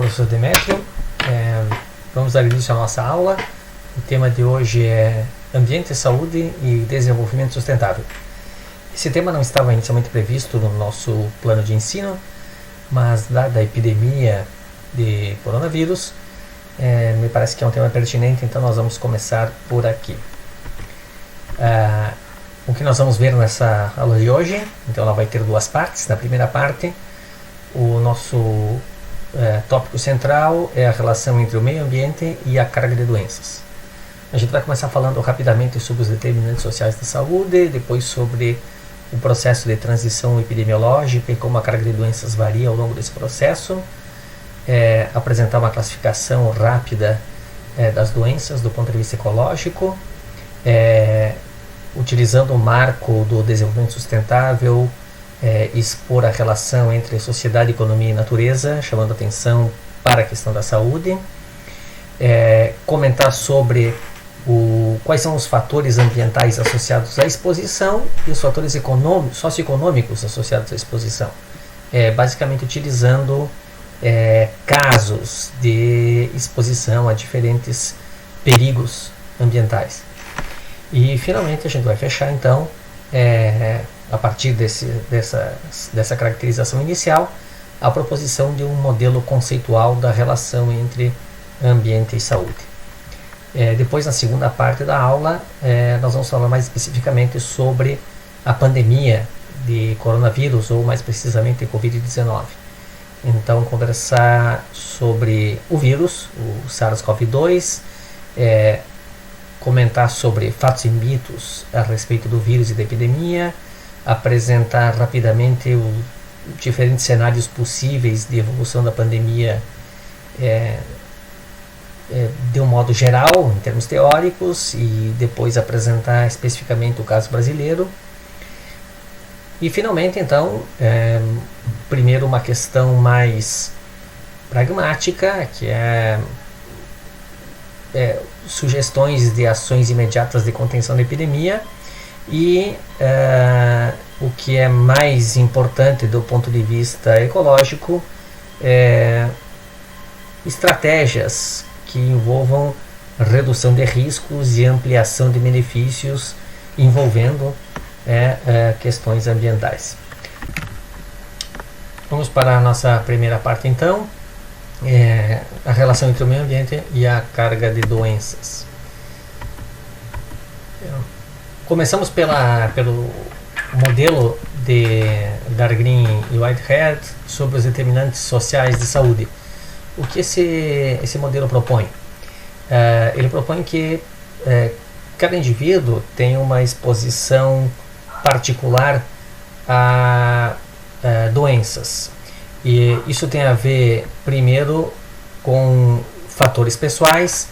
professor Demétrio. Vamos dar início à nossa aula. O tema de hoje é Ambiente, Saúde e Desenvolvimento Sustentável. Esse tema não estava inicialmente previsto no nosso plano de ensino, mas dada a epidemia de coronavírus, me parece que é um tema pertinente, então nós vamos começar por aqui. O que nós vamos ver nessa aula de hoje, então ela vai ter duas partes. Na primeira parte, o nosso tópico central é a relação entre o meio ambiente e a carga de doenças. A gente vai começar falando rapidamente sobre os determinantes sociais da saúde, depois sobre o processo de transição epidemiológica e como a carga de doenças varia ao longo desse processo, apresentar uma classificação rápida das doenças do ponto de vista ecológico, utilizando o marco do desenvolvimento sustentável, expor a relação entre sociedade, economia e natureza, chamando atenção para a questão da saúde, comentar sobre quais são os fatores ambientais associados à exposição e os fatores socioeconômicos associados à exposição, basicamente utilizando casos de exposição a diferentes perigos ambientais. E finalmente a gente vai fechar então, a partir dessa caracterização inicial, a proposição de um modelo conceitual da relação entre ambiente e saúde. Depois, na segunda parte da aula, nós vamos falar mais especificamente sobre a pandemia de coronavírus, ou mais precisamente Covid-19. Então, conversar sobre o vírus, o SARS-CoV-2, comentar sobre fatos e mitos a respeito do vírus e da epidemia, apresentar rapidamente os diferentes cenários possíveis de evolução da pandemia de um modo geral, em termos teóricos, e depois apresentar especificamente o caso brasileiro. E finalmente, então, primeiro uma questão mais pragmática, que é sugestões de ações imediatas de contenção da epidemia, e o que é mais importante do ponto de vista ecológico, estratégias que envolvam redução de riscos e ampliação de benefícios envolvendo questões ambientais. Vamos para a nossa primeira parte então, a relação entre o meio ambiente e a carga de doenças. Começamos pelo modelo de Dargreen e Whitehead sobre os determinantes sociais de saúde. O que esse modelo propõe? Ele propõe que cada indivíduo tem uma exposição particular a doenças. E isso tem a ver, primeiro, com fatores pessoais,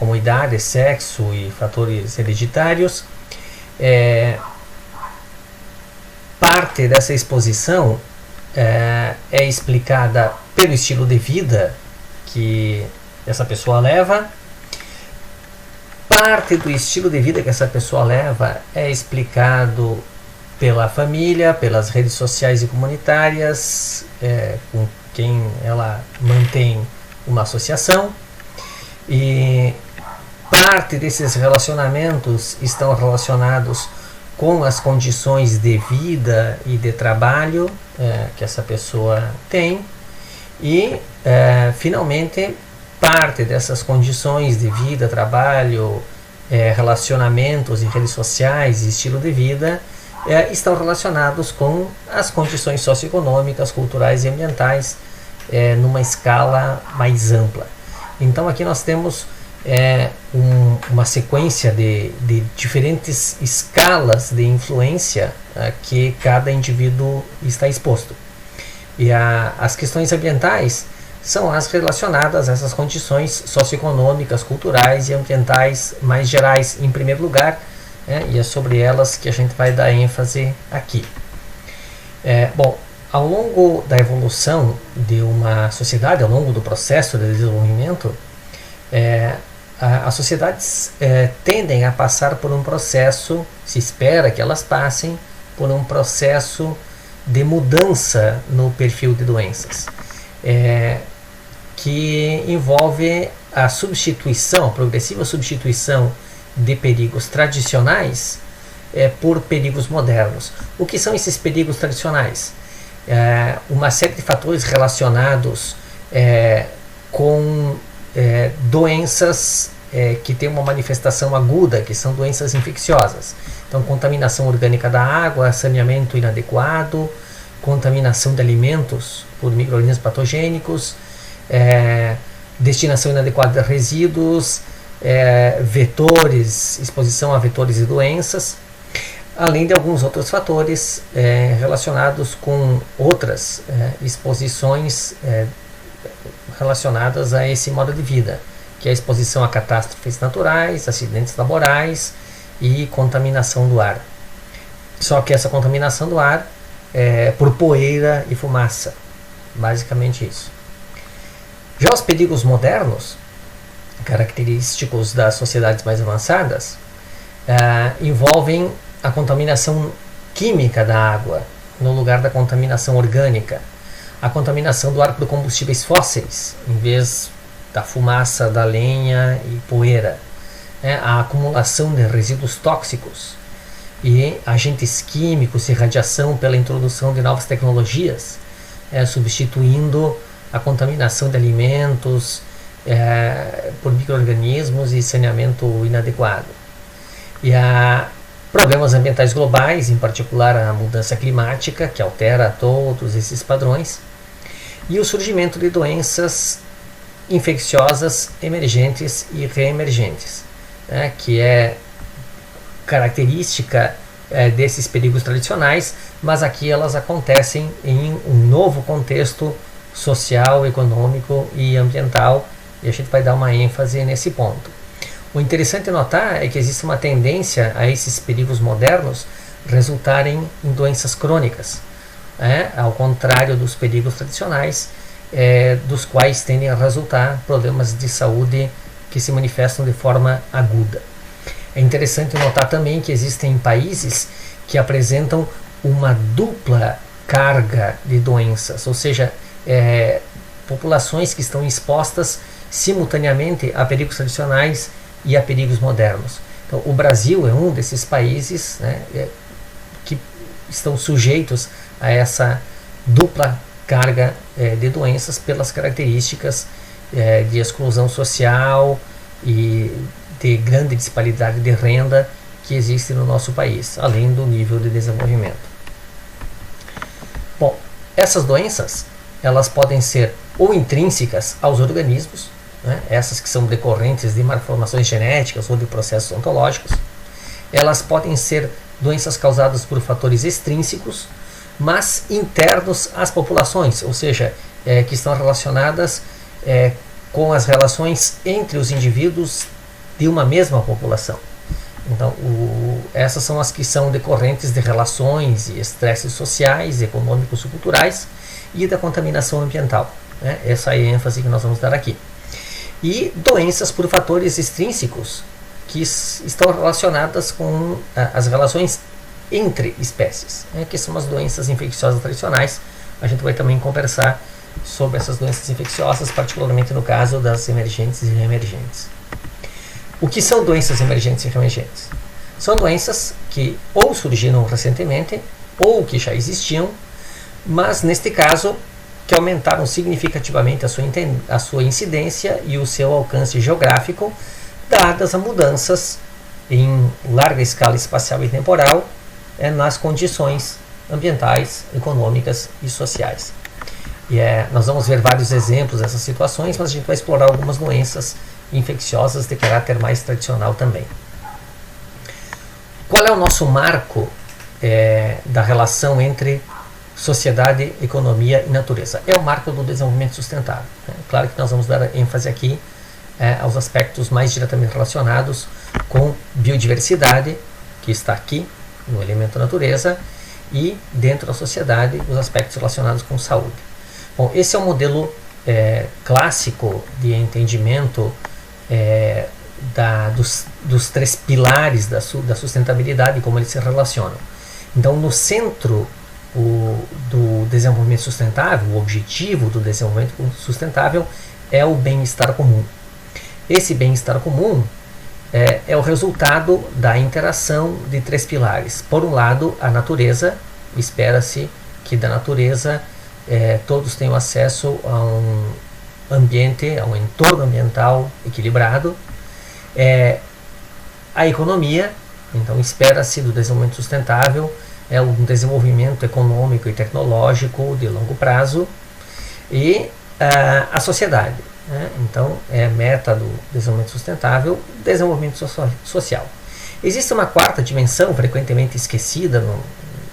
como idade, sexo e fatores hereditários. Parte dessa exposição é explicada pelo estilo de vida que essa pessoa leva. Parte do estilo de vida que essa pessoa leva é explicado pela família, pelas redes sociais e comunitárias, com quem ela mantém uma associação, e parte desses relacionamentos estão relacionados com as condições de vida e de trabalho que essa pessoa tem, e finalmente parte dessas condições de vida, trabalho, relacionamentos e redes sociais e estilo de vida estão relacionados com as condições socioeconômicas, culturais e ambientais numa escala mais ampla. Então aqui nós temos uma sequência de diferentes escalas de influência que cada indivíduo está exposto. E as questões ambientais são as relacionadas a essas condições socioeconômicas, culturais e ambientais mais gerais, em primeiro lugar, e é sobre elas que a gente vai dar ênfase aqui. Bom, ao longo da evolução de uma sociedade, ao longo do processo de desenvolvimento, as sociedades tendem a passar por um processo, se espera que elas passem por um processo de mudança no perfil de doenças. que envolve a substituição, a progressiva substituição de perigos tradicionais por perigos modernos. O que são esses perigos tradicionais? Uma série de fatores relacionados com doenças que têm uma manifestação aguda, que são doenças infecciosas. Então, contaminação orgânica da água, saneamento inadequado, contaminação de alimentos por micro-organismos patogênicos, destinação inadequada de resíduos, vetores, exposição a vetores e doenças, além de alguns outros fatores relacionados com outras exposições relacionadas a esse modo de vida, que é a exposição a catástrofes naturais, acidentes laborais e contaminação do ar. Só que essa contaminação do ar é por poeira e fumaça, basicamente isso. Já os perigos modernos, característicos das sociedades mais avançadas, envolvem a contaminação química da água no lugar da contaminação orgânica, a contaminação do ar por combustíveis fósseis em vez da fumaça da lenha e poeira, a acumulação de resíduos tóxicos e agentes químicos e radiação pela introdução de novas tecnologias, substituindo a contaminação de alimentos por micro-organismos e saneamento inadequado. E há problemas ambientais globais, em particular a mudança climática, que altera todos esses padrões, e o surgimento de doenças infecciosas emergentes e reemergentes, que é característica desses perigos tradicionais, mas aqui elas acontecem em um novo contexto social, econômico e ambiental, e a gente vai dar uma ênfase nesse ponto. O interessante notar é que existe uma tendência a esses perigos modernos resultarem em doenças crônicas, ao contrário dos perigos tradicionais, dos quais tendem a resultar problemas de saúde que se manifestam de forma aguda. É interessante notar também que existem países que apresentam uma dupla carga de doenças, ou seja, populações que estão expostas simultaneamente a perigos tradicionais e a perigos modernos. Então, o Brasil é um desses países que estão sujeitos a essa dupla carga de doenças pelas características de exclusão social e de grande disparidade de renda que existe no nosso país, além do nível de desenvolvimento. Bom, essas doenças elas podem ser ou intrínsecas aos organismos, essas que são decorrentes de malformações genéticas ou de processos ontológicos. Elas podem ser doenças causadas por fatores extrínsecos, mas internos às populações, ou seja, que estão relacionadas com as relações entre os indivíduos de uma mesma população. Então, essas são as que são decorrentes de relações e estresses sociais, econômicos e culturais e da contaminação ambiental. Essa é a ênfase que nós vamos dar aqui. E doenças por fatores extrínsecos, que estão relacionadas com as relações entre espécies, que são as doenças infecciosas tradicionais. A gente vai também conversar sobre essas doenças infecciosas, particularmente no caso das emergentes e reemergentes. O que são doenças emergentes e reemergentes? São doenças que ou surgiram recentemente ou que já existiam, mas neste caso que aumentaram significativamente a sua incidência e o seu alcance geográfico, dadas as mudanças em larga escala espacial e temporal nas condições ambientais, econômicas e sociais. E nós vamos ver vários exemplos dessas situações, mas a gente vai explorar algumas doenças infecciosas de caráter mais tradicional também. Qual é o nosso marco da relação entre sociedade, economia e natureza? É o marco do desenvolvimento sustentável. Claro que nós vamos dar ênfase aqui aos aspectos mais diretamente relacionados com biodiversidade, que está aqui no elemento natureza, e dentro da sociedade os aspectos relacionados com saúde. Bom, esse é o modelo clássico de entendimento dos três pilares da sustentabilidade e como eles se relacionam. Então, no centro do desenvolvimento sustentável, o objetivo do desenvolvimento sustentável é o bem-estar comum. Esse bem-estar comum é o resultado da interação de três pilares. Por um lado, a natureza. Espera-se que da natureza todos tenham acesso a um ambiente, a um entorno ambiental equilibrado. A economia, então espera-se do desenvolvimento sustentável um desenvolvimento econômico e tecnológico de longo prazo. E a sociedade, né? Então meta do desenvolvimento sustentável, desenvolvimento social. Existe uma quarta dimensão frequentemente esquecida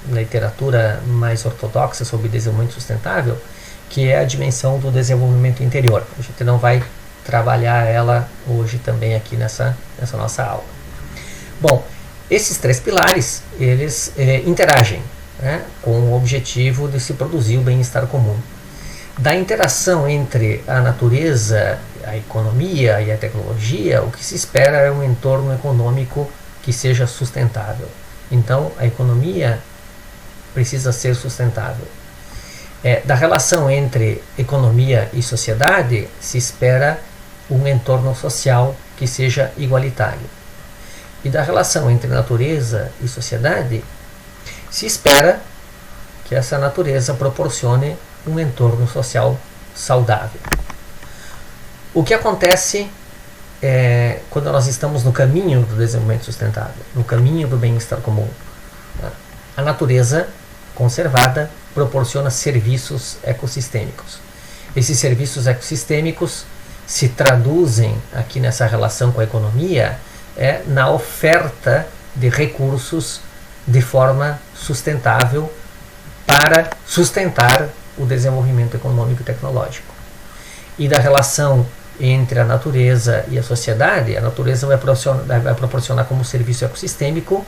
na literatura mais ortodoxa sobre desenvolvimento sustentável, que é a dimensão do desenvolvimento interior. A gente não vai trabalhar ela hoje também aqui nessa nossa aula. Bom, esses três pilares, eles interagem, né, com o objetivo de se produzir o bem-estar comum. Da interação entre a natureza, a economia e a tecnologia, o que se espera é um entorno econômico que seja sustentável. Então, a economia precisa ser sustentável. Da relação entre economia e sociedade, se espera um entorno social que seja igualitário. E da relação entre natureza e sociedade, se espera que essa natureza proporcione um entorno social saudável. O que acontece quando nós estamos no caminho do desenvolvimento sustentável, no caminho do bem-estar comum? A natureza conservada proporciona serviços ecossistêmicos. Esses serviços ecossistêmicos se traduzem aqui nessa relação com a economia na oferta de recursos de forma sustentável para sustentar o desenvolvimento econômico e tecnológico. E da relação entre a natureza e a sociedade, a natureza vai proporcionar como serviço ecossistêmico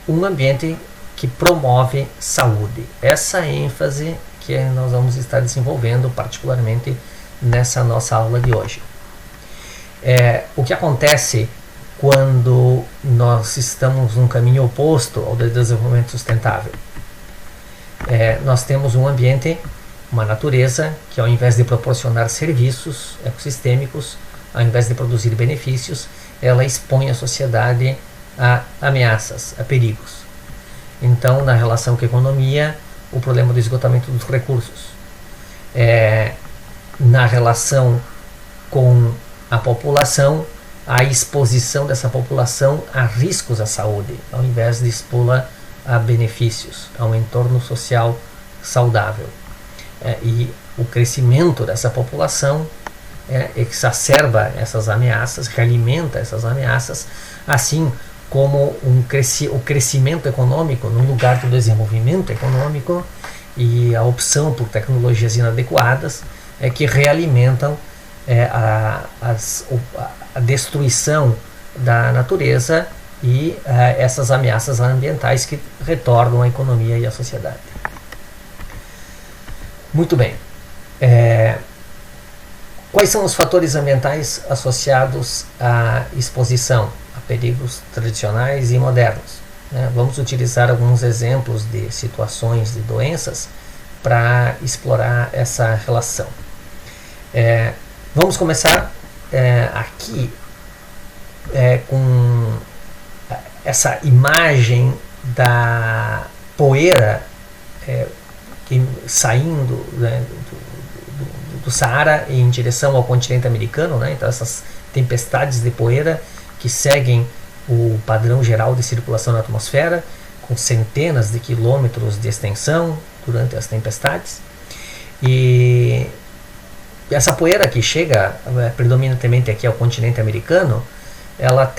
um ambiente que promove saúde. Essa ênfase que nós vamos estar desenvolvendo particularmente nessa nossa aula de hoje. O que acontece quando nós estamos num caminho oposto ao desenvolvimento sustentável? Nós temos um ambiente, uma natureza, que ao invés de proporcionar serviços ecossistêmicos, ao invés de produzir benefícios, ela expõe a sociedade a ameaças, a perigos. Então, na relação com a economia, o problema do esgotamento dos recursos. Na relação com a população, a exposição dessa população a riscos à saúde, ao invés de expô-la a benefícios, a um entorno social saudável. E o crescimento dessa população exacerba essas ameaças, realimenta essas ameaças, assim como o crescimento econômico no lugar do desenvolvimento econômico e a opção por tecnologias inadequadas que realimentam a destruição da natureza e essas ameaças ambientais que retornam à economia e à sociedade. Muito bem. Quais são os fatores ambientais associados à exposição a perigos tradicionais e modernos? Vamos utilizar alguns exemplos de situações de doenças para explorar essa relação. Vamos começar aqui com essa imagem da poeira saindo do Saara em direção ao continente americano, né? Então essas tempestades de poeira que seguem o padrão geral de circulação na atmosfera, com centenas de quilômetros de extensão durante as tempestades. E essa poeira que chega predominantemente aqui ao continente americano, ela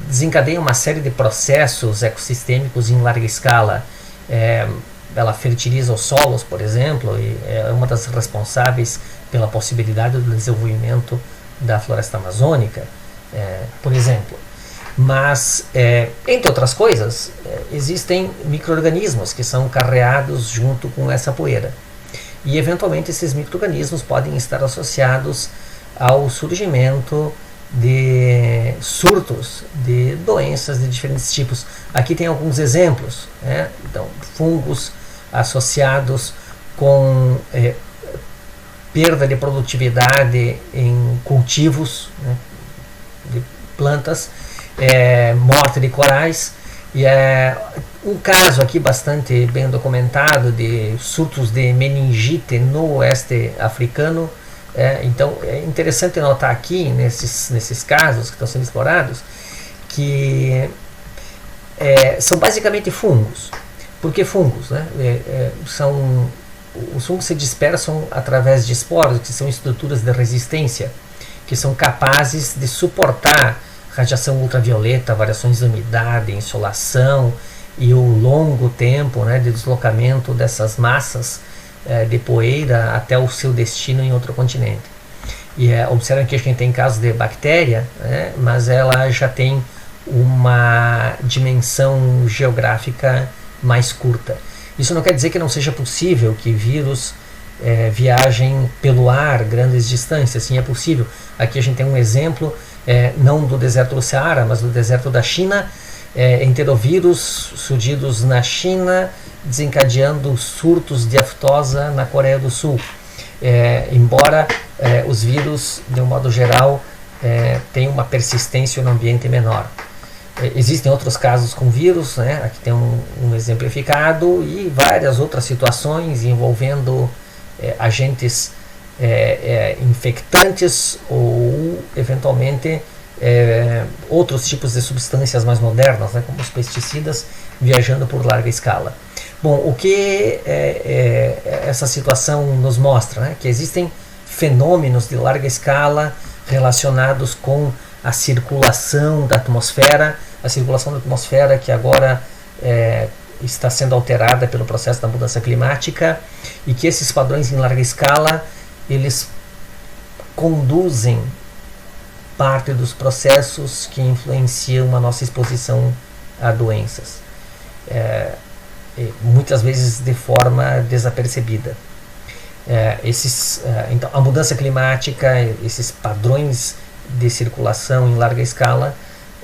desencadeia uma série de processos ecossistêmicos em larga escala. Ela fertiliza os solos, por exemplo, e é uma das responsáveis pela possibilidade do desenvolvimento da floresta amazônica, por exemplo. Mas, entre outras coisas, existem micro-organismos que são carreados junto com essa poeira. E, eventualmente, esses micro-organismos podem estar associados ao surgimento de surtos de doenças de diferentes tipos. Aqui tem alguns exemplos, Então, fungos associados com perda de produtividade em cultivos, né, de plantas, morte de corais, e um caso aqui bastante bem documentado de surtos de meningite no oeste africano. Então é interessante notar aqui nesses casos que estão sendo explorados que são basicamente fungos. Por que fungos? Né? Os fungos se dispersam através de esporos, que são estruturas de resistência, que são capazes de suportar radiação ultravioleta, variações de umidade, insolação e o longo tempo, né, de deslocamento dessas massas de poeira até o seu destino em outro continente. E observem que a gente tem casos de bactéria, né, mas ela já tem uma dimensão geográfica mais curta. Isso não quer dizer que não seja possível que vírus viajem pelo ar grandes distâncias. Sim, é possível. Aqui a gente tem um exemplo, não do deserto do Saara, mas do deserto da China, enterovírus surgidos na China, desencadeando surtos de aftosa na Coreia do Sul. Embora os vírus, de um modo geral, tenham uma persistência no ambiente menor. Existem outros casos com vírus, né? Aqui tem um exemplificado, e várias outras situações envolvendo agentes infectantes ou, eventualmente, outros tipos de substâncias mais modernas, né? Como os pesticidas, viajando por larga escala. Bom, o que essa situação nos mostra? Né? Que existem fenômenos de larga escala relacionados com a circulação da atmosfera, que agora está sendo alterada pelo processo da mudança climática, e que esses padrões em larga escala eles conduzem parte dos processos que influenciam a nossa exposição a doenças, muitas vezes de forma desapercebida. Então, a mudança climática, esses padrões de circulação em larga escala,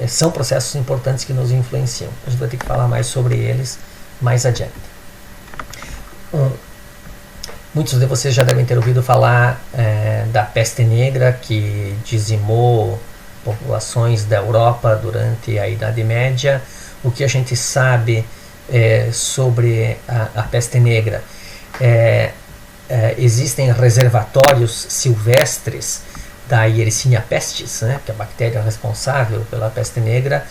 são processos importantes que nos influenciam. A gente vai ter que falar mais sobre eles mais adiante. Muitos de vocês já devem ter ouvido falar da peste negra, que dizimou populações da Europa durante a Idade Média. O que a gente sabe sobre a peste negra? Existem reservatórios silvestres da Yersinia pestis, né, que é a bactéria responsável pela peste negra,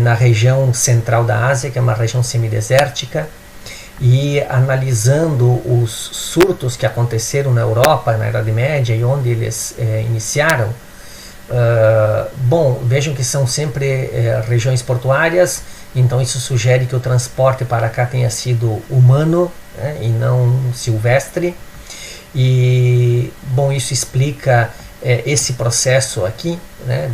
na região central da Ásia, que é uma região semidesértica, e analisando os surtos que aconteceram na Europa na Idade Média e onde eles iniciaram, vejam que são sempre regiões portuárias, então isso sugere que o transporte para cá tenha sido humano, né, e não silvestre, e isso explica esse processo aqui, né,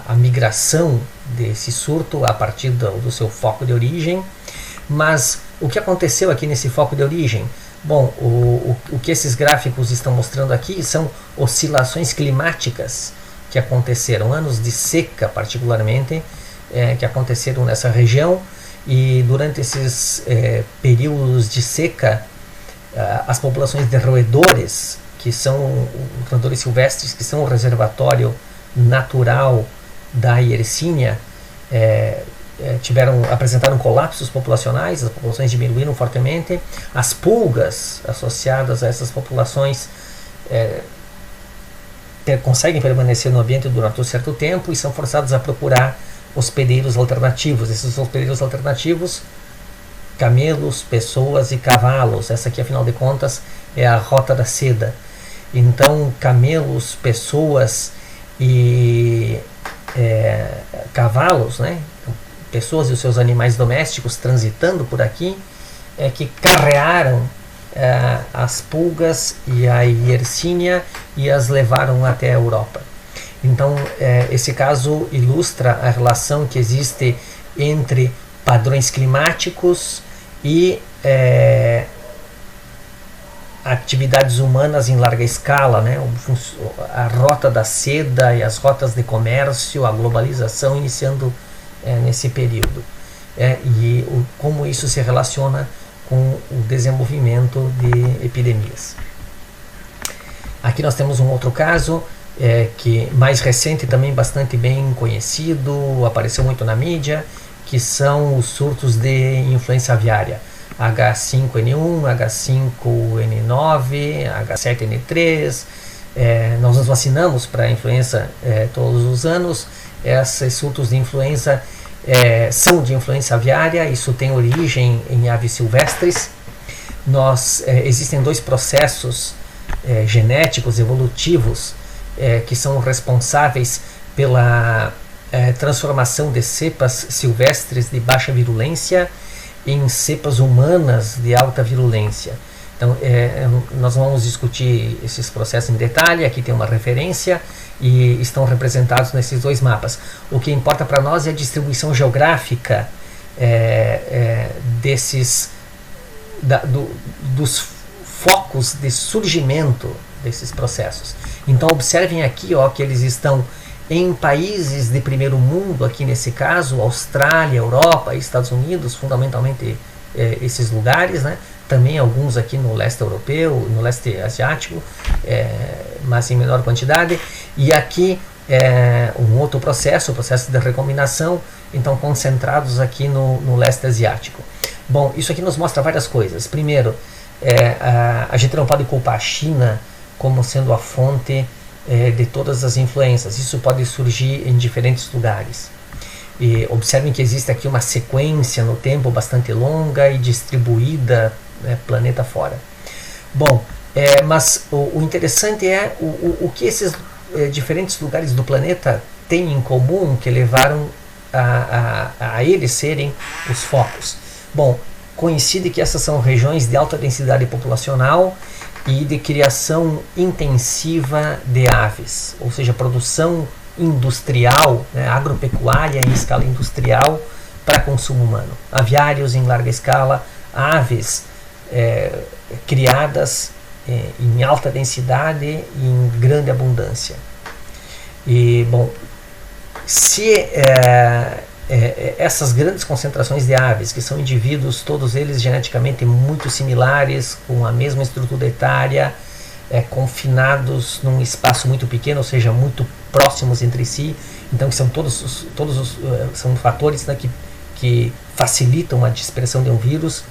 a migração desse surto a partir do seu foco de origem. Mas o que aconteceu aqui nesse foco de origem? Bom, o que esses gráficos estão mostrando aqui são oscilações climáticas que aconteceram, anos de seca particularmente, que aconteceram nessa região, e durante esses períodos de seca, as populações de roedores, que são roedores silvestres, que são o reservatório natural da Yersinia, apresentaram colapsos populacionais, as populações diminuíram fortemente. As pulgas associadas a essas populações conseguem permanecer no ambiente durante um certo tempo e são forçadas a procurar hospedeiros alternativos. Esses hospedeiros alternativos, camelos, pessoas e cavalos. Essa aqui, afinal de contas, é a rota da seda. Então, camelos, pessoas e cavalos, né? Pessoas e os seus animais domésticos transitando por aqui, que carrearam as pulgas e a Yersinia e as levaram até a Europa. Então, esse caso ilustra a relação que existe entre padrões climáticos e atividades humanas em larga escala, né? A rota da seda e as rotas de comércio, a globalização iniciando nesse período, e como isso se relaciona com o desenvolvimento de epidemias. Aqui nós temos um outro caso, que mais recente, também bastante bem conhecido, apareceu muito na mídia, que são os surtos de influenza aviária. H5N1, H5N9, H7N3. Nós nos vacinamos para a influenza todos os anos. Esses surtos de influenza são de influenza aviária. Isso tem origem em aves silvestres. Existem dois processos genéticos evolutivos que são responsáveis pela transformação de cepas silvestres de baixa virulência em cepas humanas de alta virulência. Então, nós vamos discutir esses processos em detalhe. Aqui tem uma referência e estão representados nesses dois mapas. O que importa para nós é a distribuição geográfica dos focos de surgimento desses processos. Então, observem aqui que eles estão em países de primeiro mundo, aqui nesse caso, Austrália, Europa, Estados Unidos, fundamentalmente esses lugares, né? Também alguns aqui no leste europeu, no leste asiático, mas em menor quantidade. E aqui um outro processo, o processo de recombinação, então concentrados aqui no leste asiático. Bom, isso aqui nos mostra várias coisas. Primeiro, a gente não pode culpar a China como sendo a fonte de todas as influências. Isso pode surgir em diferentes lugares. E observem que existe aqui uma sequência no tempo bastante longa e distribuída planeta fora. Bom, mas o interessante é o que esses diferentes lugares do planeta têm em comum que levaram a eles serem os focos. Bom, coincide que essas são regiões de alta densidade populacional e de criação intensiva de aves, ou seja, produção industrial, agropecuária em escala industrial para consumo humano. Aviários em larga escala, aves criadas em alta densidade e em grande abundância. E, bom, se essas grandes concentrações de aves, que são indivíduos, todos eles geneticamente muito similares, com a mesma estrutura etária, confinados num espaço muito pequeno, ou seja, muito próximos entre si, então que são são fatores, né, que facilitam a dispersão de um vírus.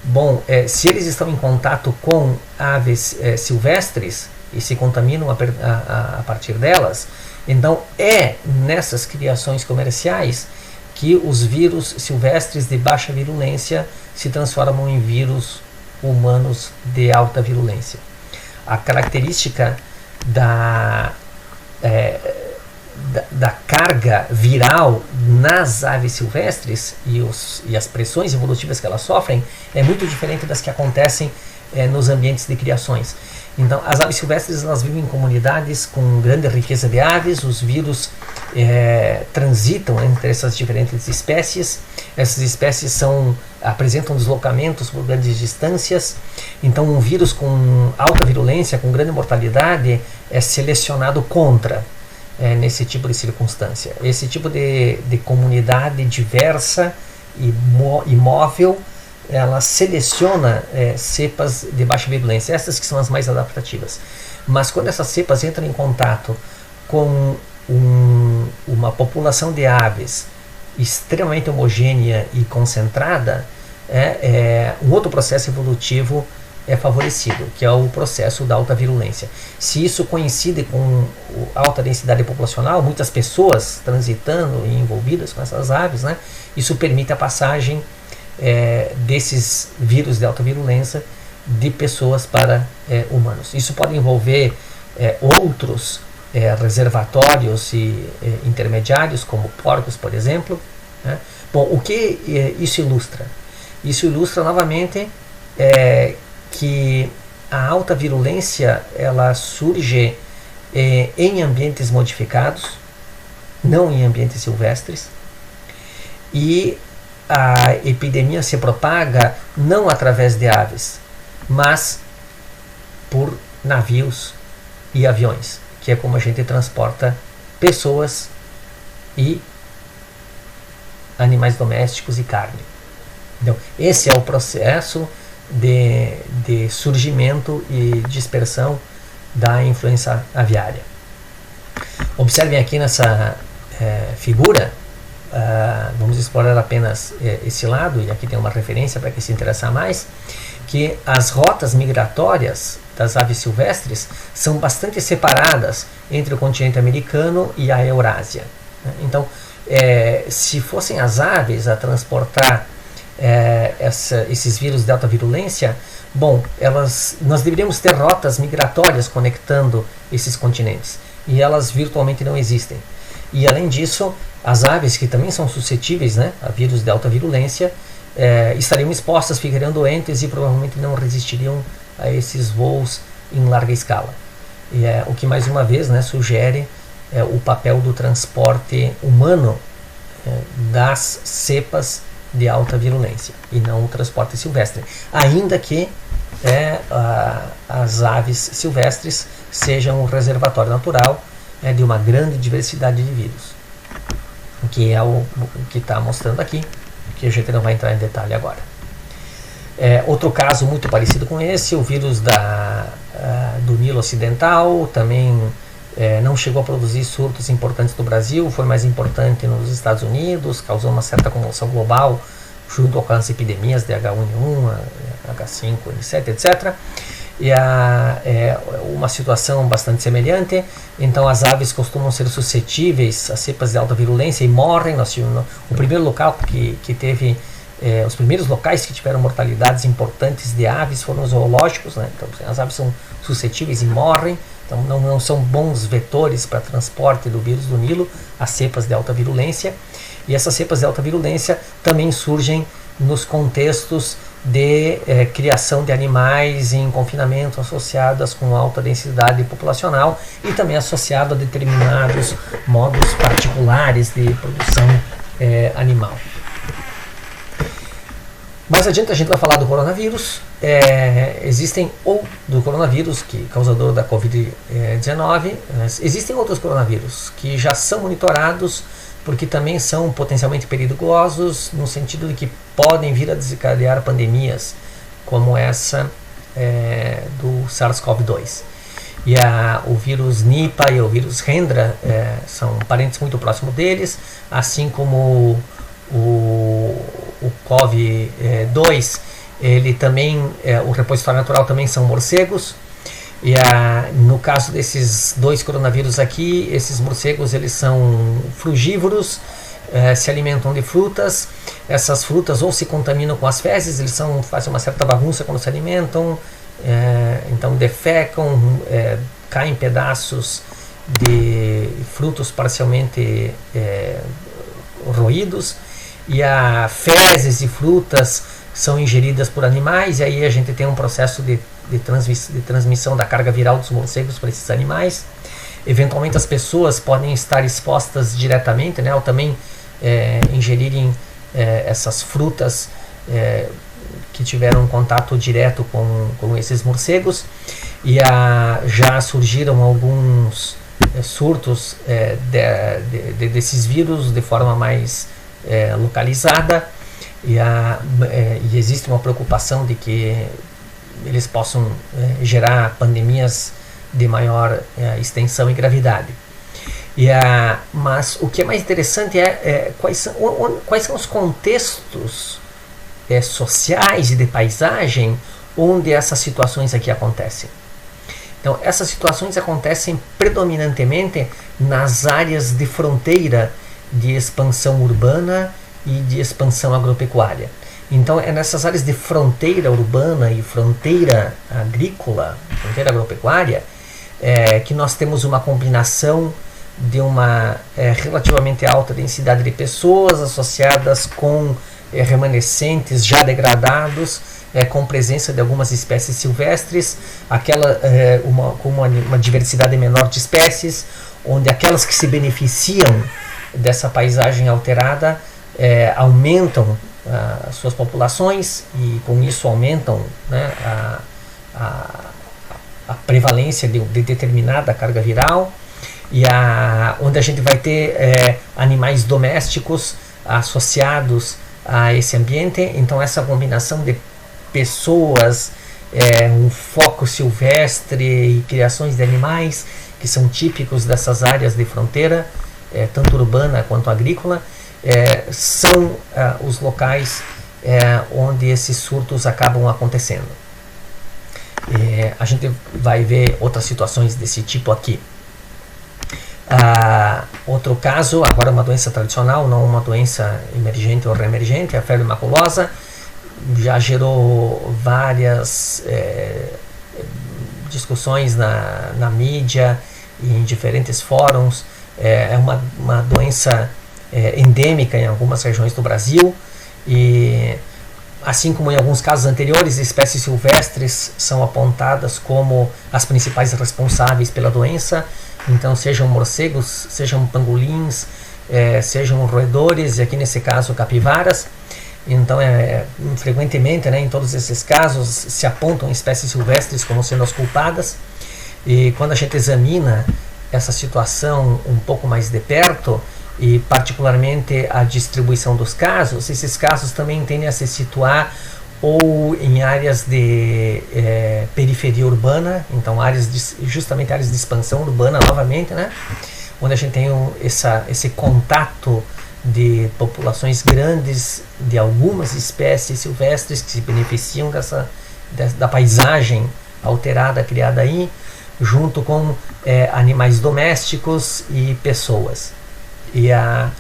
Bom, se eles estão em contato com aves silvestres e se contaminam a partir delas, então nessas criações comerciais que os vírus silvestres de baixa virulência se transformam em vírus humanos de alta virulência. A característica da carga viral nas aves silvestres e as pressões evolutivas que elas sofrem é muito diferente das que acontecem nos ambientes de criações. Então, as aves silvestres, elas vivem em comunidades com grande riqueza de aves. Os vírus transitam entre essas diferentes espécies. Essas espécies apresentam deslocamentos por grandes distâncias. Então, um vírus com alta virulência, com grande mortalidade, é selecionado contra nesse tipo de circunstância. Esse tipo de comunidade diversa e móvel, ela seleciona cepas de baixa virulência, essas que são as mais adaptativas. Mas quando essas cepas entram em contato com uma população de aves extremamente homogênea e concentrada, um outro processo evolutivo é favorecido, que é o processo da alta virulência. Se isso coincide com alta densidade populacional, muitas pessoas transitando e envolvidas com essas aves, né, isso permite a passagem desses vírus de alta virulência de pessoas para humanos. Isso pode envolver outros reservatórios e intermediários, como porcos, por exemplo, né? Bom, o que isso ilustra? Isso ilustra novamente que a alta virulência ela surge em ambientes modificados, não em ambientes silvestres, e a epidemia se propaga não através de aves, mas por navios e aviões, que é como a gente transporta pessoas e animais domésticos e carne. Então, esse é o processo de surgimento e dispersão da influenza aviária. Observem aqui nessa figura, vamos explorar apenas esse lado, e aqui tem uma referência para quem se interessar mais, que as rotas migratórias das aves silvestres são bastante separadas entre o continente americano e a Eurásia. Então, se fossem as aves a transportar esses vírus de alta virulência, bom, nós deveríamos ter rotas migratórias conectando esses continentes, e elas virtualmente não existem. E além disso, as aves que também são suscetíveis, né, a vírus de alta virulência, estariam expostas, ficariam doentes e provavelmente não resistiriam a esses voos em larga escala. E o que mais uma vez, né, sugere o papel do transporte humano das cepas de alta virulência e não o transporte silvestre, ainda que as aves silvestres sejam um reservatório natural de uma grande diversidade de vírus, que é o que está mostrando aqui, que a gente não vai entrar em detalhe agora. Outro caso muito parecido com esse, o vírus do Nilo Ocidental, também não chegou a produzir surtos importantes no Brasil, foi mais importante nos Estados Unidos, causou uma certa comoção global, junto com as epidemias de H1N1, H5N7, etc. E uma situação bastante semelhante. Então as aves costumam ser suscetíveis a cepas de alta virulência e morrem. O primeiro local que teve, os primeiros locais que tiveram mortalidades importantes de aves foram os zoológicos, né? Então as aves são suscetíveis e morrem. Então não são bons vetores para transporte do vírus do Nilo, as cepas de alta virulência. E essas cepas de alta virulência também surgem nos contextos de criação de animais em confinamento associadas com alta densidade populacional e também associado a determinados modos particulares de produção animal. Mais adiante a gente vai falar do coronavírus. Do coronavírus, que é causador da Covid-19, existem outros coronavírus que já são monitorados porque também são potencialmente perigosos, no sentido de que podem vir a desencadear pandemias, como essa do SARS-CoV-2. E o vírus Nipah e o vírus Hendra são parentes muito próximos deles, assim como o CoV-2, ele também, o repositório natural também são morcegos. E no caso desses dois coronavírus aqui, esses morcegos eles são frugívoros, se alimentam de frutas. Essas frutas ou se contaminam com as fezes, eles fazem uma certa bagunça quando se alimentam, então defecam, caem pedaços de frutos parcialmente roídos, e fezes e frutas são ingeridas por animais, e aí a gente tem um processo de transmissão da carga viral dos morcegos para esses animais. Eventualmente as pessoas podem estar expostas diretamente, né, ou também ingerirem essas frutas que tiveram contato direto com esses morcegos. E já surgiram alguns surtos desses vírus de forma mais localizada, e existe uma preocupação de que eles possam gerar pandemias de maior extensão e gravidade. Mas o que é mais interessante quais são os contextos sociais e de paisagem onde essas situações aqui acontecem. Então, essas situações acontecem predominantemente nas áreas de fronteira de expansão urbana e de expansão agropecuária. Então é nessas áreas de fronteira urbana e fronteira agrícola, fronteira agropecuária, que nós temos uma combinação de uma relativamente alta densidade de pessoas associadas com remanescentes já degradados, com presença de algumas espécies silvestres, com uma diversidade menor de espécies, onde aquelas que se beneficiam dessa paisagem alterada aumentam as suas populações, e com isso aumentam, né, a prevalência de determinada carga viral, e onde a gente vai ter animais domésticos associados a esse ambiente. Então essa combinação de pessoas um foco silvestre e criações de animais que são típicos dessas áreas de fronteira, tanto urbana quanto agrícola, são os locais onde esses surtos acabam acontecendo. A gente vai ver outras situações desse tipo aqui. Outro caso, agora uma doença tradicional, não uma doença emergente ou reemergente, a febre maculosa, já gerou várias discussões na mídia e em diferentes fóruns. É uma doença endêmica em algumas regiões do Brasil, e assim como em alguns casos anteriores, espécies silvestres são apontadas como as principais responsáveis pela doença. Então, sejam morcegos, sejam pangolins, sejam roedores, e aqui nesse caso capivaras. Então, frequentemente, em todos esses casos, se apontam espécies silvestres como sendo as culpadas. E quando a gente examina essa situação um pouco mais de perto, e particularmente a distribuição dos casos, esses casos também tendem a se situar ou em áreas de periferia urbana, então justamente áreas de expansão urbana novamente, onde a gente tem esse contato de populações grandes de algumas espécies silvestres que se beneficiam da paisagem alterada criada aí, junto com animais domésticos e pessoas. E a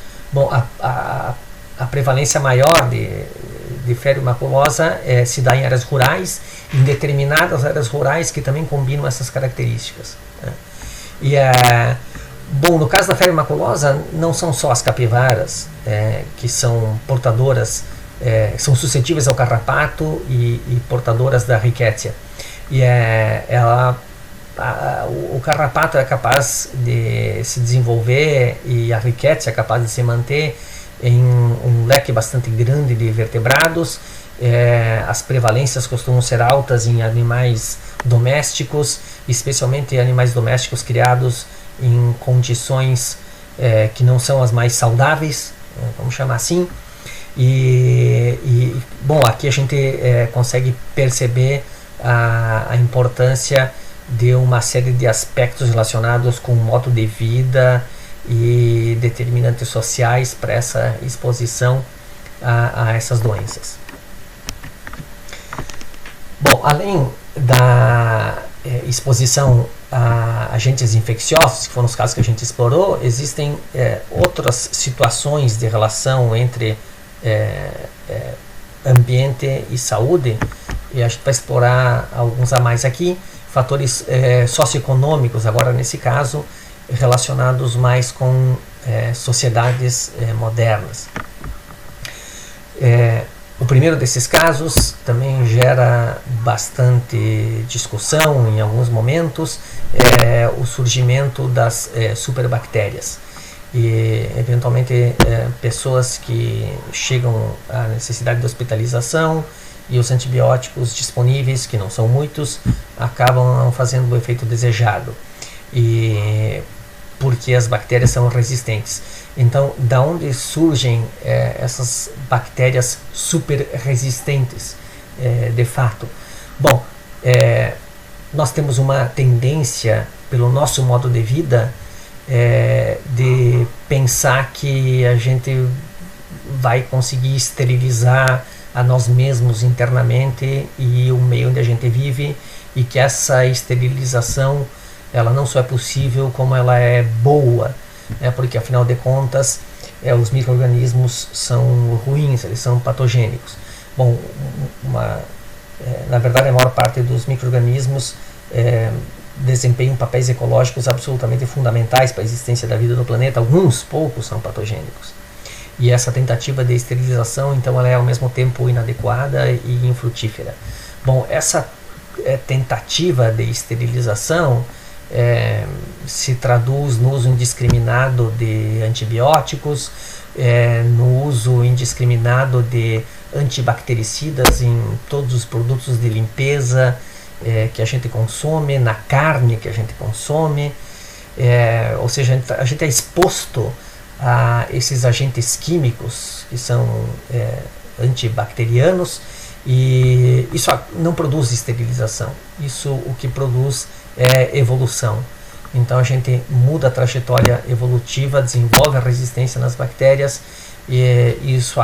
prevalência maior de febre maculosa se dá em áreas rurais, em determinadas áreas rurais que também combinam essas características. E no caso da febre maculosa, não são só as capivaras que são portadoras, são suscetíveis ao carrapato e portadoras da rickettsia. E o carrapato é capaz de se desenvolver e a rickettsia é capaz de se manter em um leque bastante grande de vertebrados. As prevalências costumam ser altas em animais domésticos, especialmente animais domésticos criados em condições que não são as mais saudáveis, vamos chamar assim. Aqui a gente consegue perceber a importância de uma série de aspectos relacionados com o modo de vida e determinantes sociais para essa exposição a essas doenças. Além da exposição a agentes infecciosos, que foram os casos que a gente explorou, existem outras situações de relação entre ambiente e saúde, e a gente vai explorar alguns a mais aqui. Fatores socioeconômicos, agora nesse caso, relacionados mais com sociedades modernas. O primeiro desses casos também gera bastante discussão em alguns momentos, o surgimento das superbactérias. E eventualmente pessoas que chegam à necessidade de hospitalização, e os antibióticos disponíveis, que não são muitos, acabam não fazendo o efeito desejado, e porque as bactérias são resistentes. Então, da onde surgem essas bactérias super resistentes, de fato? Nós temos uma tendência, pelo nosso modo de vida, de pensar que a gente vai conseguir esterilizar a nós mesmos internamente e o meio onde a gente vive, e que essa esterilização ela não só é possível, como ela é boa, porque afinal de contas os micro-organismos são ruins, eles são patogênicos. Na verdade, a maior parte dos micro-organismos desempenham papéis ecológicos absolutamente fundamentais para a existência da vida no planeta. Alguns poucos são patogênicos. E essa tentativa de esterilização, então, ela é ao mesmo tempo inadequada e infrutífera. Essa tentativa de esterilização se traduz no uso indiscriminado de antibióticos, no uso indiscriminado de antibactericidas em todos os produtos de limpeza que a gente consome, na carne que a gente consome. Ou seja, a gente é exposto a esses agentes químicos que são antibacterianos, E isso não produz esterilização, isso o que produz é evolução. Então a gente muda a trajetória evolutiva, desenvolve a resistência nas bactérias, e isso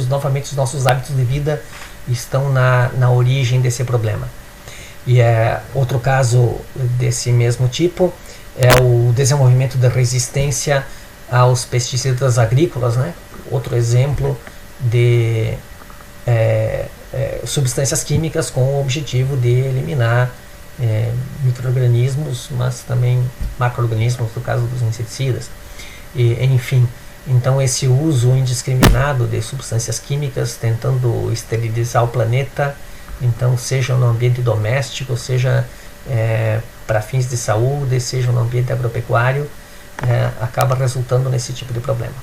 novamente os nossos hábitos de vida estão na origem desse problema. E outro caso desse mesmo tipo é o desenvolvimento da resistência aos pesticidas agrícolas, né? Outro exemplo de substâncias químicas com o objetivo de eliminar micro-organismos, mas também macro-organismos, no caso dos inseticidas. Enfim, então esse uso indiscriminado de substâncias químicas tentando esterilizar o planeta, então seja no ambiente doméstico, seja para fins de saúde, seja no ambiente agropecuário, acaba resultando nesse tipo de problema.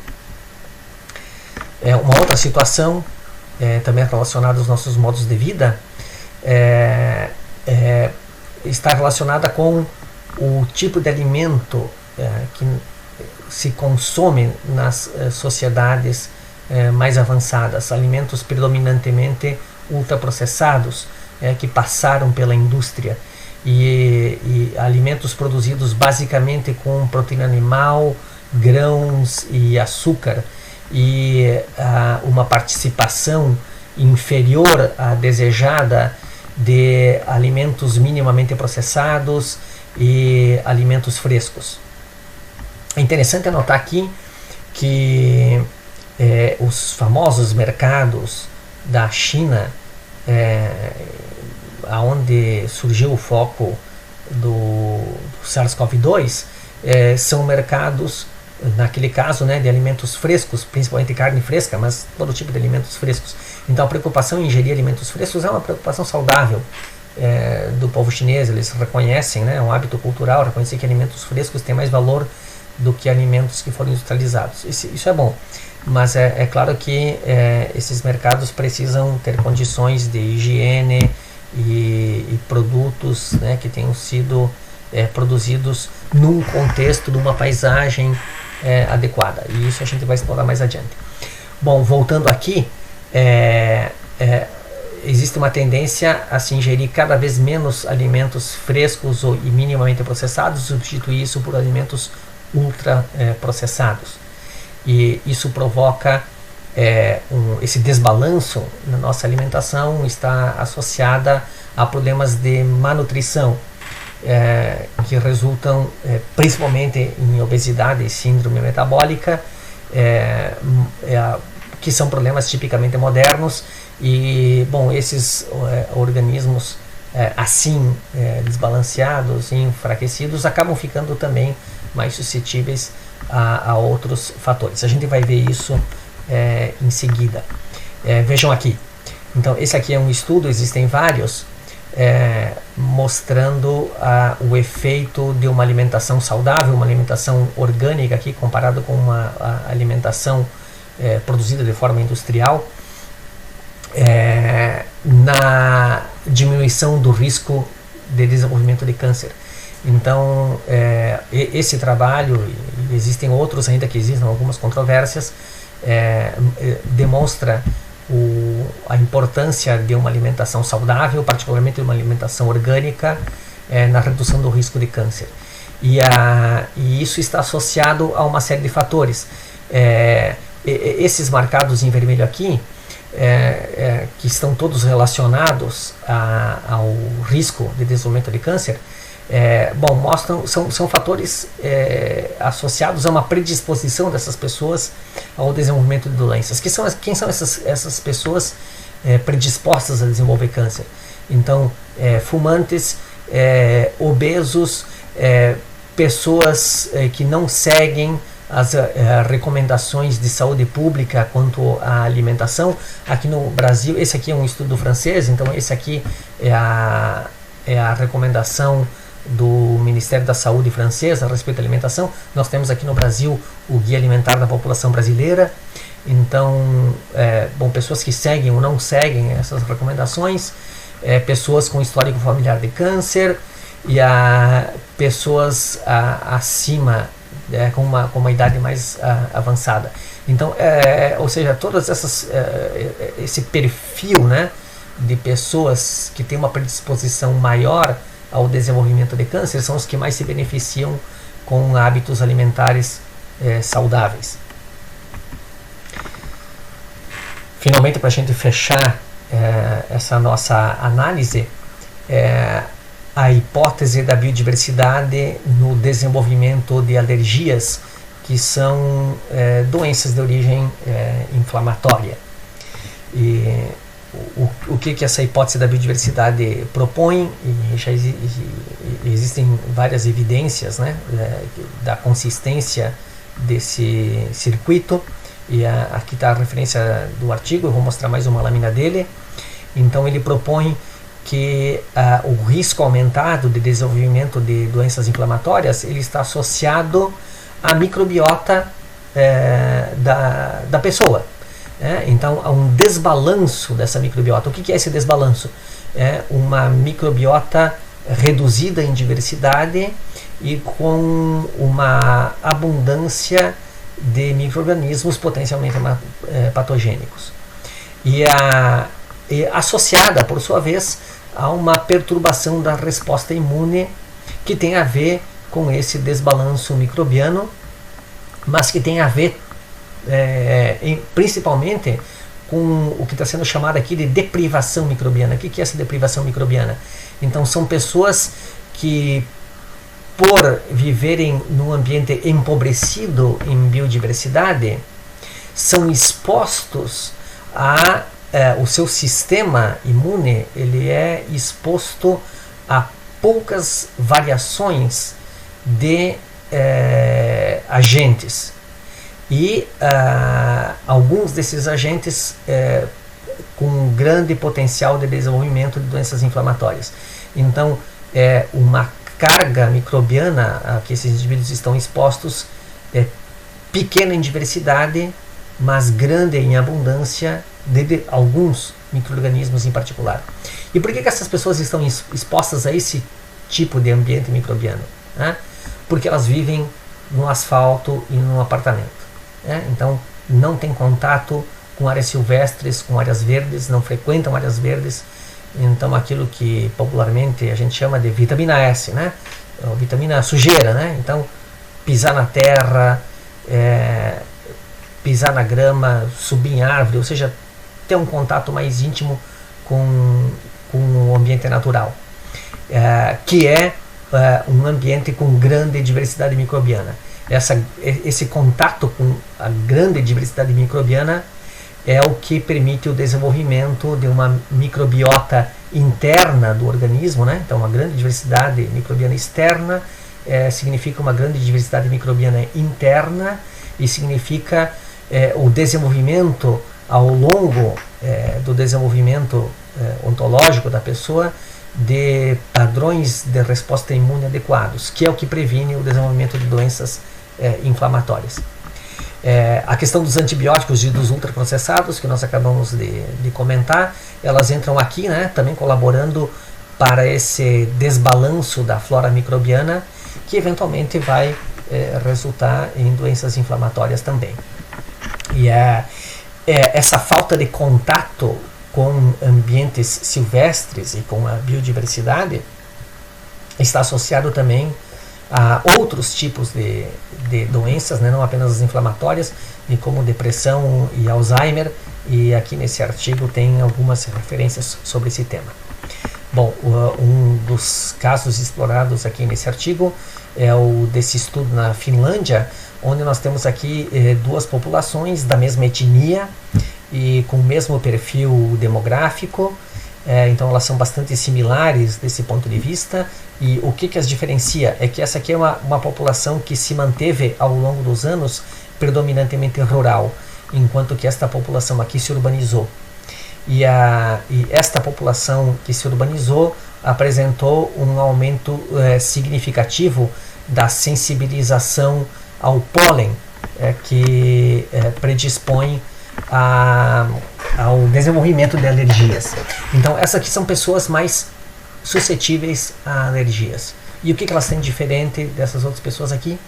Uma outra situação também relacionada aos nossos modos de vida está relacionada com o tipo de alimento que se consome nas sociedades mais avançadas, alimentos predominantemente ultraprocessados, que passaram pela indústria, e alimentos produzidos basicamente com proteína animal, grãos e açúcar, e uma participação inferior à desejada de alimentos minimamente processados e alimentos frescos. É interessante anotar aqui que os famosos mercados da China, onde surgiu o foco do SARS-CoV-2, são mercados, naquele caso, né, de alimentos frescos, principalmente carne fresca, mas todo tipo de alimentos frescos. Então a preocupação em ingerir alimentos frescos é uma preocupação saudável do povo chinês. Eles reconhecem, né, um hábito cultural, reconhecer que alimentos frescos têm mais valor do que alimentos que foram industrializados. Isso é bom, mas é claro que esses mercados precisam ter condições de higiene e produtos, né, que tenham sido produzidos num contexto, numa paisagem adequada, e isso a gente vai explorar mais adiante. Bom, voltando aqui, existe uma tendência a se ingerir cada vez menos alimentos frescos e minimamente processados, substituir isso por alimentos ultra processados, e isso provoca esse desbalanço na nossa alimentação, está associada a problemas de malnutrição, que resultam principalmente em obesidade e síndrome metabólica, que são problemas tipicamente modernos. E bom, esses organismos assim desbalanceados e enfraquecidos acabam ficando também mais suscetíveis a outros fatores. A gente vai ver isso em seguida. Vejam aqui, então esse aqui é um estudo, existem vários, mostrando o efeito de uma alimentação saudável, uma alimentação orgânica aqui, comparado com uma alimentação produzida de forma industrial, na diminuição do risco de desenvolvimento de câncer. Então esse trabalho, e existem outros ainda que existem algumas controvérsias, demonstra a importância de uma alimentação saudável, particularmente de uma alimentação orgânica, na redução do risco de câncer. E isso está associado a uma série de fatores. Esses marcados em vermelho aqui, que estão todos relacionados ao risco de desenvolvimento de câncer, são fatores associados a uma predisposição dessas pessoas ao desenvolvimento de doenças. Quem são essas pessoas predispostas a desenvolver câncer? Então, fumantes, obesos, pessoas que não seguem as recomendações de saúde pública quanto à alimentação. Aqui no Brasil, esse aqui é um estudo francês, então esse aqui é a recomendação do Ministério da Saúde francês a respeito da alimentação. Nós temos aqui no Brasil o Guia Alimentar da População Brasileira. Então, pessoas que seguem ou não seguem essas recomendações, pessoas com histórico familiar de câncer, e pessoas acima com uma idade mais avançada. Então, ou seja, todas esse perfil, né, de pessoas que têm uma predisposição maior ao desenvolvimento de câncer são os que mais se beneficiam com hábitos alimentares saudáveis. Finalmente, para a gente fechar essa nossa análise, a hipótese da biodiversidade no desenvolvimento de alergias, que são doenças de origem inflamatória. E o que essa hipótese da biodiversidade propõe? E já existem várias evidências, né, da consistência desse circuito. E aqui está a referência do artigo, eu vou mostrar mais uma lâmina dele. Então ele propõe que o risco aumentado de desenvolvimento de doenças inflamatórias ele está associado à microbiota da pessoa. Então há um desbalanço dessa microbiota. O que é esse desbalanço? É uma microbiota reduzida em diversidade e com uma abundância de micro-organismos potencialmente patogênicos. E associada, por sua vez, a uma perturbação da resposta imune que tem a ver com esse desbalanço microbiano, mas que tem a ver principalmente com o que está sendo chamado aqui de deprivação microbiana. O que é essa deprivação microbiana? Então são pessoas que, por viverem num ambiente empobrecido em biodiversidade, são expostos o seu sistema imune ele é exposto a poucas variações de agentes. E alguns desses agentes com grande potencial de desenvolvimento de doenças inflamatórias. Então, uma carga microbiana a que esses indivíduos estão expostos é pequena em diversidade, mas grande em abundância de alguns micro-organismos em particular. E por que essas pessoas estão expostas a esse tipo de ambiente microbiano? Porque elas vivem no asfalto e no apartamento. Então não tem contato com áreas silvestres, com áreas verdes, não frequentam áreas verdes. Então aquilo que popularmente a gente chama de vitamina S, né? Vitamina sujeira, né? Então pisar na terra, pisar na grama, subir em árvore, ou seja, ter um contato mais íntimo com o ambiente natural, que é um ambiente com grande diversidade microbiana. Esse contato com a grande diversidade microbiana é o que permite o desenvolvimento de uma microbiota interna do organismo, né? Então, uma grande diversidade microbiana externa significa uma grande diversidade microbiana interna e significa o desenvolvimento ao longo do desenvolvimento ontológico da pessoa de padrões de resposta imune adequados, que é o que previne o desenvolvimento de doenças inflamatórias. A questão dos antibióticos e dos ultraprocessados, que nós acabamos de comentar, elas entram aqui, né, também colaborando para esse desbalanço da flora microbiana, que eventualmente vai resultar em doenças inflamatórias também. E essa falta de contato com ambientes silvestres e com a biodiversidade está associado também a outros tipos de doenças, né, não apenas as inflamatórias, como depressão e Alzheimer, e aqui nesse artigo tem algumas referências sobre esse tema. Bom, um dos casos explorados aqui nesse artigo é o desse estudo na Finlândia, onde nós temos aqui duas populações da mesma etnia e com o mesmo perfil demográfico. Então elas são bastante similares desse ponto de vista, e o que as diferencia é que essa aqui é uma população que se manteve ao longo dos anos predominantemente rural, enquanto que esta população aqui se urbanizou. E esta população que se urbanizou apresentou um aumento significativo da sensibilização ao pólen, que predispõe ao desenvolvimento de alergias. Então essas aqui são pessoas mais suscetíveis a alergias. E o que elas têm diferente dessas outras pessoas aqui?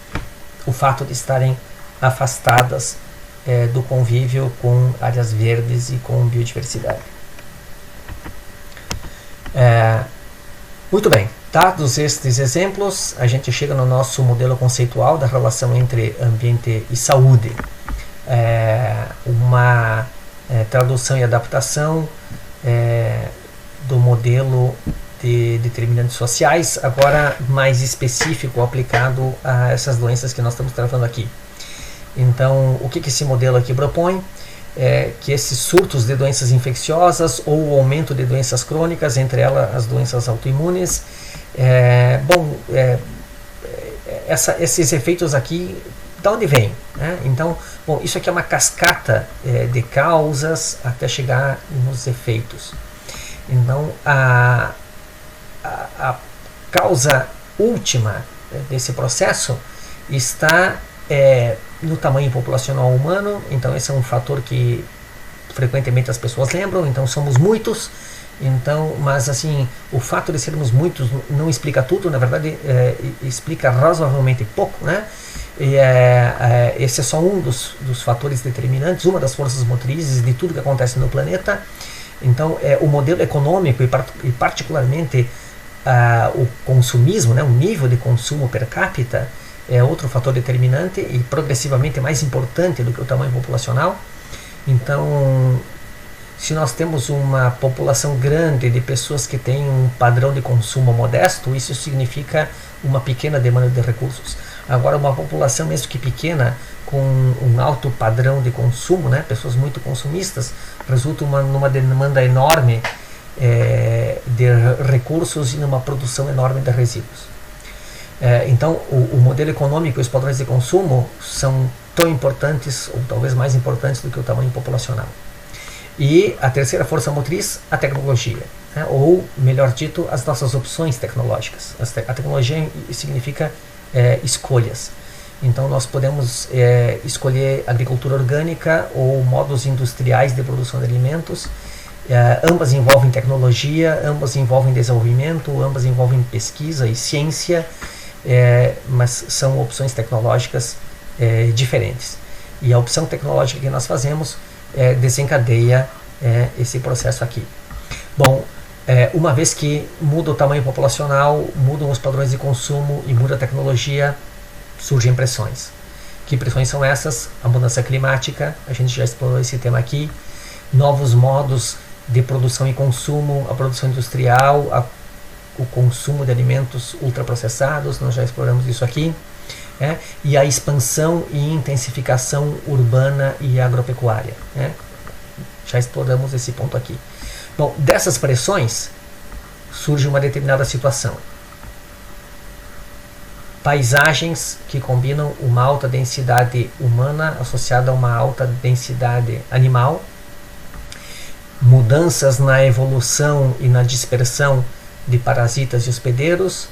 o fato de estarem afastadas do convívio com áreas verdes e com biodiversidade. Muito bem, dados estes exemplos, a gente chega no nosso modelo conceitual da relação entre ambiente e saúde. Uma tradução e adaptação do modelo de determinantes sociais, agora mais específico, aplicado a essas doenças que nós estamos tratando aqui. Então, o que esse modelo aqui propõe? Que esses surtos de doenças infecciosas ou o aumento de doenças crônicas, entre elas as doenças autoimunes, esses efeitos aqui, de onde vêm? Né? Então, bom, isso aqui é uma cascata de causas até chegar nos efeitos. Então, a causa última desse processo está no tamanho populacional humano. Então esse é um fator que frequentemente as pessoas lembram. Então somos muitos, mas assim, o fato de sermos muitos não explica tudo, na verdade explica razoavelmente pouco, né? E esse é só um dos fatores determinantes, uma das forças motrizes de tudo que acontece no planeta. Então o modelo econômico e particularmente o consumismo, né, o nível de consumo per capita, é outro fator determinante e progressivamente mais importante do que o tamanho populacional. Então, se nós temos uma população grande de pessoas que têm um padrão de consumo modesto, isso significa uma pequena demanda de recursos. Agora, uma população mesmo que pequena, com um alto padrão de consumo, né, pessoas muito consumistas, resulta numa demanda enorme de recursos e numa produção enorme de resíduos. Então, o modelo econômico e os padrões de consumo são tão importantes, ou talvez mais importantes, do que o tamanho populacional. E a terceira força motriz, a tecnologia, né? Ou, melhor dito, as nossas opções tecnológicas. A tecnologia significa escolhas. Então, nós podemos escolher agricultura orgânica ou modos industriais de produção de alimentos. Ambas envolvem tecnologia, ambas envolvem desenvolvimento, ambas envolvem pesquisa e ciência. Mas são opções tecnológicas diferentes. E a opção tecnológica que nós fazemos desencadeia esse processo aqui. Bom, uma vez que muda o tamanho populacional, mudam os padrões de consumo e muda a tecnologia, surgem pressões. Que pressões são essas? A mudança climática, a gente já explorou esse tema aqui, novos modos de produção e consumo, a produção industrial, o consumo de alimentos ultraprocessados, nós já exploramos isso aqui, e a expansão e intensificação urbana e agropecuária. Já exploramos esse ponto aqui. Bom, dessas pressões surge uma determinada situação. Paisagens que combinam uma alta densidade humana associada a uma alta densidade animal, mudanças na evolução e na dispersão de parasitas e hospedeiros,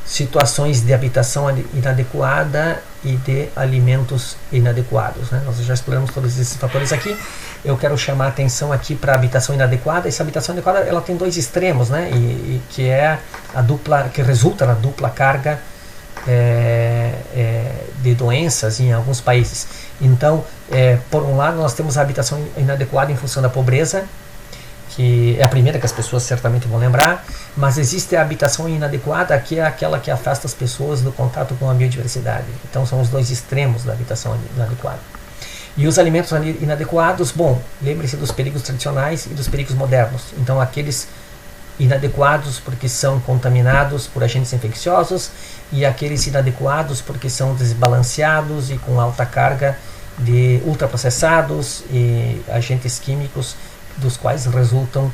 situações de habitação inadequada e de alimentos inadequados. Né? Nós já exploramos todos esses fatores aqui. Eu quero chamar a atenção aqui para a habitação inadequada. Essa habitação inadequada, ela tem dois extremos, né? E que é que resulta na dupla carga de doenças em alguns países. Então, por um lado, nós temos a habitação inadequada em função da pobreza, que é a primeira que as pessoas certamente vão lembrar, mas existe a habitação inadequada, que é aquela que afasta as pessoas do contato com a biodiversidade. Então são os dois extremos da habitação inadequada. E os alimentos inadequados, bom, lembre-se dos perigos tradicionais e dos perigos modernos. Então aqueles inadequados porque são contaminados por agentes infecciosos, e aqueles inadequados porque são desbalanceados e com alta carga de ultraprocessados e agentes químicos, dos quais resultam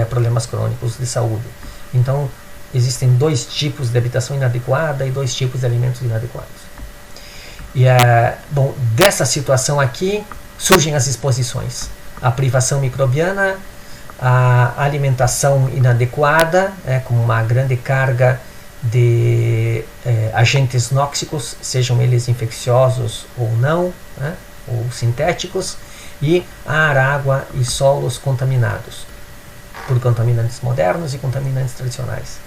problemas crônicos de saúde. Então, existem dois tipos de habitação inadequada e dois tipos de alimentos inadequados. E, bom, dessa situação aqui surgem as exposições. A privação microbiana, a alimentação inadequada, com uma grande carga de agentes nóxicos, sejam eles infecciosos ou não, né, ou sintéticos, e ar, água e solos contaminados por contaminantes modernos e contaminantes tradicionais.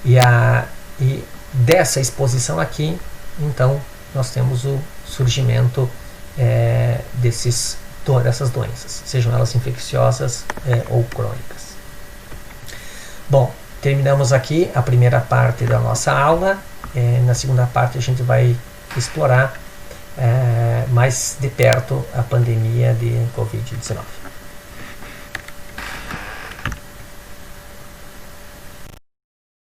E dessa exposição aqui então nós temos o surgimento dessas doenças, sejam elas infecciosas ou crônicas. Bom, terminamos aqui a primeira parte da nossa aula. Na segunda parte a gente vai explorar mais de perto a pandemia de Covid-19.